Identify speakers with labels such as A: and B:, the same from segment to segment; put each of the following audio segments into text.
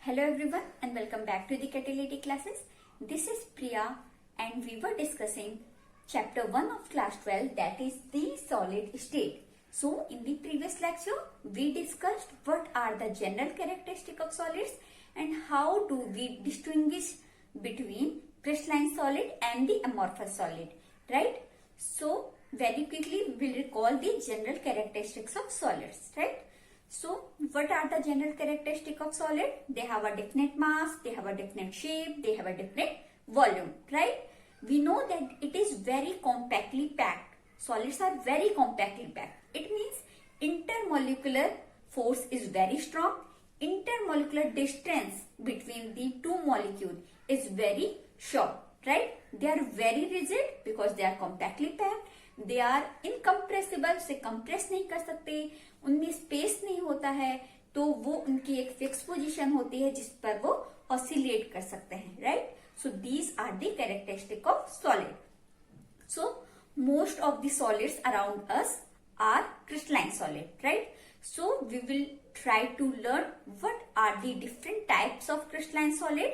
A: Hello everyone and welcome back to the catalytic classes. This is Priya and we were discussing chapter 1 of class 12, that is the solid state. So in the previous lecture we discussed what are the general characteristics of solids and how do we distinguish between crystalline solid and the amorphous solid, right? So very quickly we will recall the general characteristics of solids, right? So what are the general characteristics of solid? They have a definite mass, they have a definite shape, they have a definite volume, right? We know that it is very compactly packed. Solids are very compactly packed. It means intermolecular force is very strong. Intermolecular distance between the two molecules is very short, right? They are very rigid because they are compactly packed. They are incompressible, से compress नहीं कर सकते, उनमें space नहीं होता है, तो वो उनकी एक फिक्स पोजीशन होती है जिस पर वो ऑसिलेट कर सकते हैं, right? So these are the characteristic of solid. So most of the solids around us are crystalline solid, right? So we will try to learn what are the different types of crystalline solid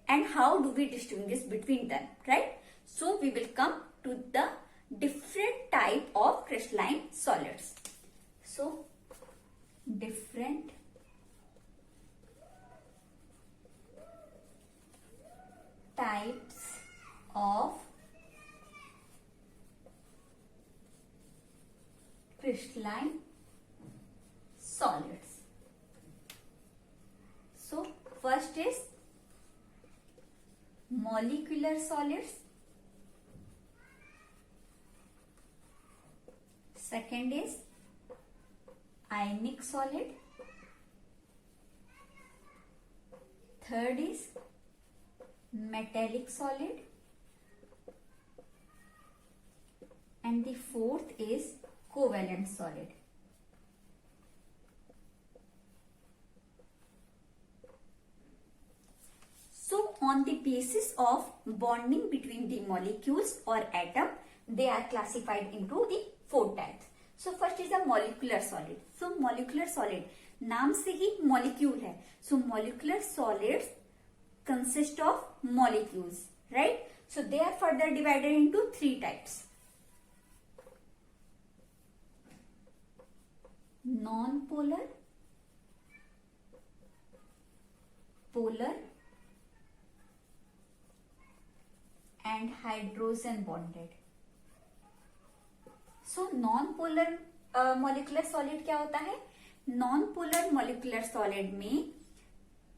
A: and how do we distinguish between them, right? So we will come to the different type of crystalline solids. So different types of crystalline solids. So first is molecular solids, second is ionic solid, third is metallic solid, and the fourth is covalent solid. So on the basis of bonding between the molecules or atom, they are classified into the four types. So first is a molecular solid. So molecular solid, नाम से ही molecule है. So molecular solids consist of molecules, right? So they are further divided into three types. Non-polar, polar, and hydrogen bonded. So non-polar molecular solid क्या होता है? Non-polar molecular solid में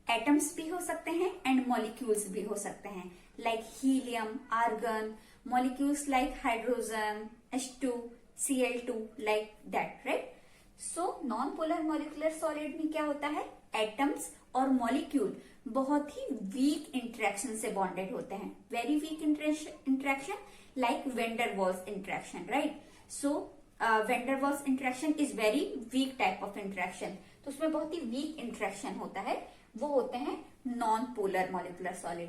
A: atoms भी हो सकते हैं and molecules भी हो सकते हैं, like helium, argon, molecules like hydrogen, H2, Cl2, like that, right? So non-polar molecular solid में क्या होता है? Atoms और molecule बहुत ही वीक इंटरेक्शन से बॉन्डेड होते हैं. Very weak interaction like vendor walls interaction, right? So vendor walls interaction is very weak type of interaction. तो उसमें बहुत ही वीक इंटरेक्शन होता है, वो होते हैं non polar molecular solid.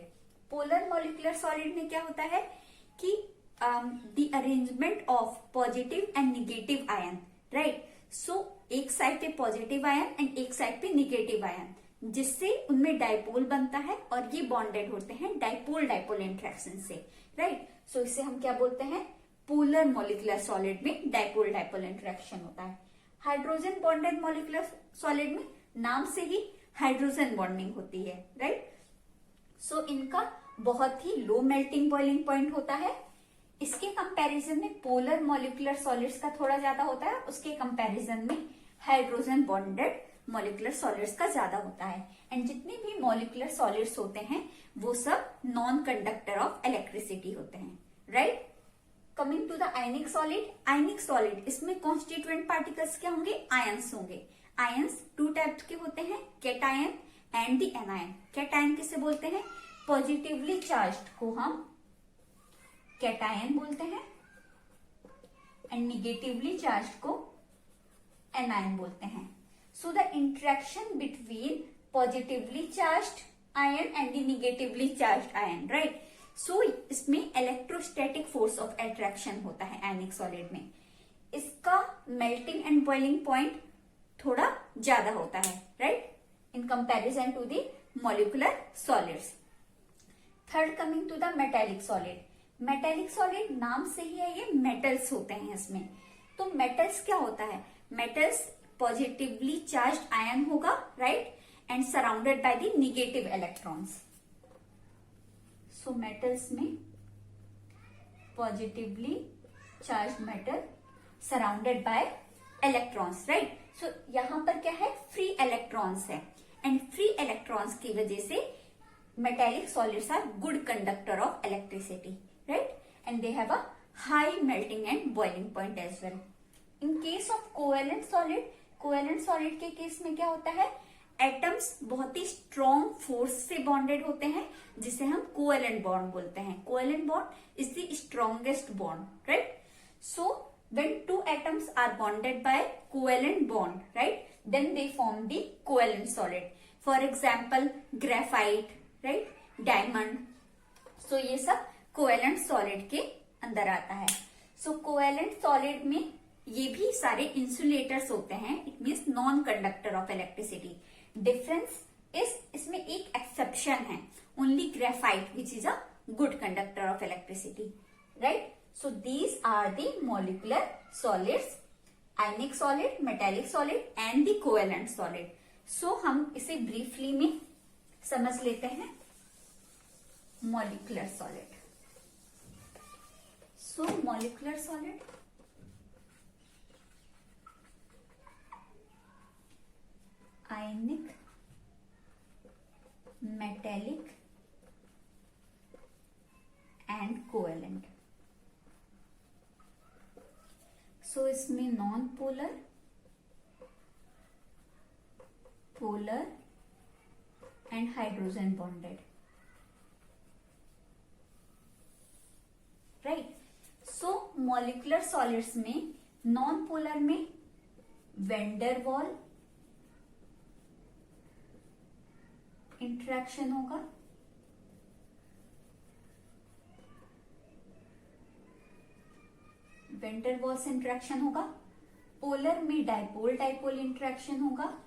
A: Polar molecular solid में क्या होता है कि the arrangement of positive and negative ion, right? So एक साइड पे पॉजिटिव आयन एंड एक साइड पे निगेटिव आयन, जिससे उनमें डाइपोल बनता है और ये बॉन्डेड होते हैं डाइपोल डाइपोल इंटरेक्शन से, राइट? सो इसे हम क्या बोलते हैं? पोलर मॉलिक्यूलर सॉलिड में डाइपोल डाइपोल इंटरेक्शन होता है. हाइड्रोजन बॉन्डेड मॉलिक्यूलर सॉलिड में नाम से ही हाइड्रोजन बॉन्डिंग होती है, राइट? सो इनका बहुत ही लो मेल्टिंग बॉइलिंग पॉइंट होता है. इसके कंपैरिजन में पोलर मॉलिक्यूलर सॉलिड्स का थोड़ा ज्यादा होता है, उसके कंपैरिजन में हाइड्रोजन बॉन्डेड मॉलिक्यूलर सॉलिड्स का ज्यादा होता है. एंड जितने भी मॉलिक्यूलर सॉलिड्स होते हैं वो सब नॉन कंडक्टर ऑफ इलेक्ट्रिसिटी होते हैं, right? Coming to the ionic solid. Ionic solid, इसमें कॉन्स्टिट्यूएंट पार्टिकल्स क्या होंगे? आयंस होंगे. आयंस टू टाइप के होते हैं, cation and the anion. Cation किसे बोलते हैं? पॉजिटिवली चार्ज्ड को हम कैटायन बोलते हैं एंड निगेटिवली चार्ज्ड को एनायन बोलते हैं. So the interaction between positively charged ion and the negatively charged ion, right? So इसमें electrostatic force of attraction होता है आयनिक सॉलिड में. इसका मेल्टिंग एंड बॉइलिंग पॉइंट थोड़ा ज्यादा होता है, right, in comparison to the molecular solids. Third, coming to the metallic solid. Metallic solid नाम से ही है, ये मेटल्स होते हैं इसमें. तो मेटल्स क्या होता है? मेटल्स पॉजिटिवली चार्ज्ड आयन होगा, right, and surrounded by the negative electrons. So metals में positively charge metal surrounded by electrons, right. So यहां पर क्या है? फ्री इलेक्ट्रॉन्स है, एंड फ्री इलेक्ट्रॉन्स की वजह से metallic solids are good conductor of electricity, right, and they have a high melting and boiling point as well. In case of covalent solid के case में क्या होता है? एटम्स बहुत ही स्ट्रॉन्ग फोर्स से बॉन्डेड होते हैं, जिसे हम कोवेलेंट बॉन्ड बोलते हैं. Covalent bond is the strongest bond, right. So when two atoms are bonded by covalent bond, right, then they form the covalent solid. For example, graphite, right, diamond. So ये सब covalent solid के अंदर आता है. सो covalent solid में ये भी सारे इंसुलेटर्स होते हैं. It means non conductor of electricity. Difference is, इसमें एक एक्सेप्शन है, only graphite which is a good conductor of electricity, right. So these are the molecular solids, ionic solid, metallic solid and the covalent solid. So हम इसे briefly में समझ लेते हैं. Molecular solid. So molecular solid ionic, metallic and covalent. So इसमें non polar, polar and hydrogen bonded, right. So molecular solids में non polar में van der Waal interaction होगा, van der Waals इंट्रैक्शन होगा. Polar में dipole dipole interaction होगा,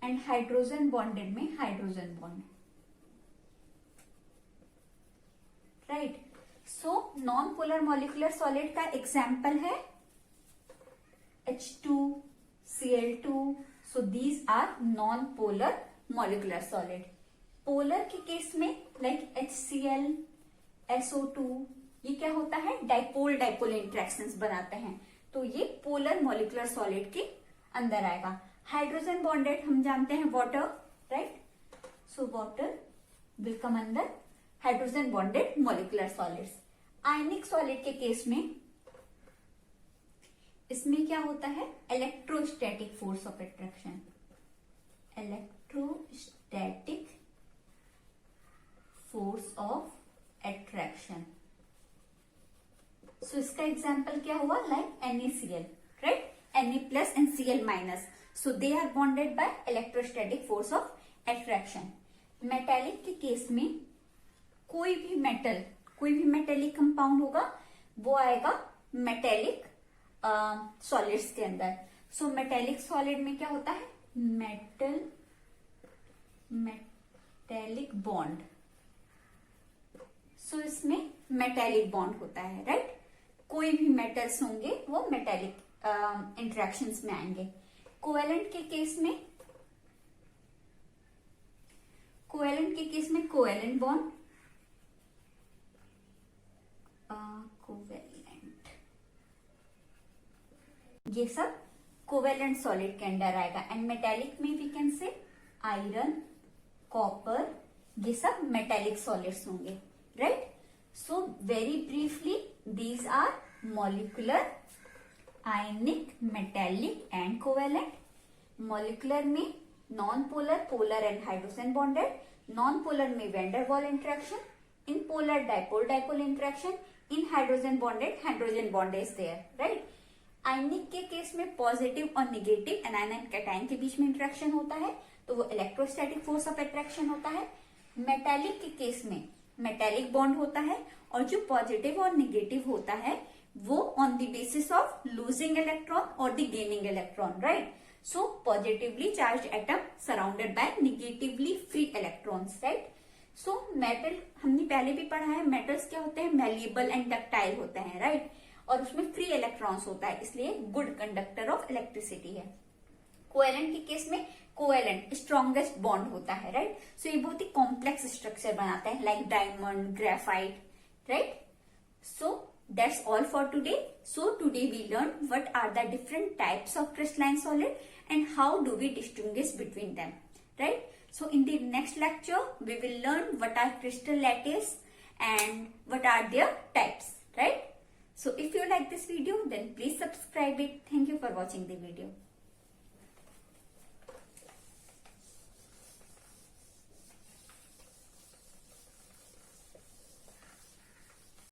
A: and hydrogen bonded में hydrogen bond, right. So non polar molecular solid का example है H2Cl2. So these are non polar molecular solid. Polar के case में like HCl, SO2, ये क्या होता है? डाइपोल डाइपोल इंट्रैक्शंस बनाते हैं. तो ये पोलर मॉलिक्यूलर सॉलिड के अंदर आएगा. हाइड्रोजन बॉन्डेड हम जानते हैं water, right. So water will come अंदर hydrogen bonded molecular solids. Ionic solid के केस में इसमें क्या होता है? Electrostatic force of attraction, electrostatic force of attraction. So इसका एग्जाम्पल क्या हुआ? लाइक NaCl, राइट, Na+ and Cl-. So they are bonded by electrostatic force of attraction. Metallic के केस में कोई भी मेटेलिक कंपाउंड होगा वो आएगा मेटेलिक सॉलिड्स के अंदर. सो मेटेलिक सॉलिड में क्या होता है? Metallic bond. सो इसमें मेटेलिक बॉन्ड होता है, राइट. कोई भी मेटल्स होंगे वो मेटेलिक इंट्रैक्शंस में आएंगे. कोवेलेंट के केस में कोवेलेंट बॉन्ड, कोवेलेंट, ये सब कोवेलेंट सॉलिड के अंडर आएगा. एंड मेटेलिक में we can say iron, copper, ये सब मेटेलिक सॉलिड्स होंगे, right. So very briefly these are molecular, ionic, metallic and covalent. Molecular में non polar, polar and hydrogen bonded. Non polar में van der Waals interaction. In polar dipole dipole interaction. In hydrogen bonded hydrogen bond is there, right. Ionic के case में positive और negative anion and cation के बीच में interaction होता है, तो वो इलेक्ट्रोस्टैटिक फोर्स ऑफ अट्रैक्शन होता है. मेटेलिक के केस में मेटेलिक बॉन्ड होता है, और जो पॉजिटिव और निगेटिव होता है वो on the basis of losing electron और the gaining electron, right. So positively charged atom surrounded by negatively free electrons, right? So metal हमने पहले भी पढ़ा है, मेटल्स क्या होते हैं, मेलिएबल एंड डक्टाइल होते हैं, राइट? और उसमें फ्री इलेक्ट्रॉन्स होता है, इसलिए गुड कंडक्टर ऑफ इलेक्ट्रिसिटी है। कोवेलेंट के केस में कोवेलेंट स्ट्रॉन्गेस्ट बॉन्ड होता है, राइट? सो ये बहुत ही कॉम्प्लेक्स स्ट्रक्चर बनाता है, like diamond, graphite, right? So that's all for today. So today we learned what are the different types of crystalline solid and how do we distinguish between them, right? So in the next lecture we will learn what are crystal lattice and what are their types, right? So if you like this video then please subscribe it. Thank you for watching the video.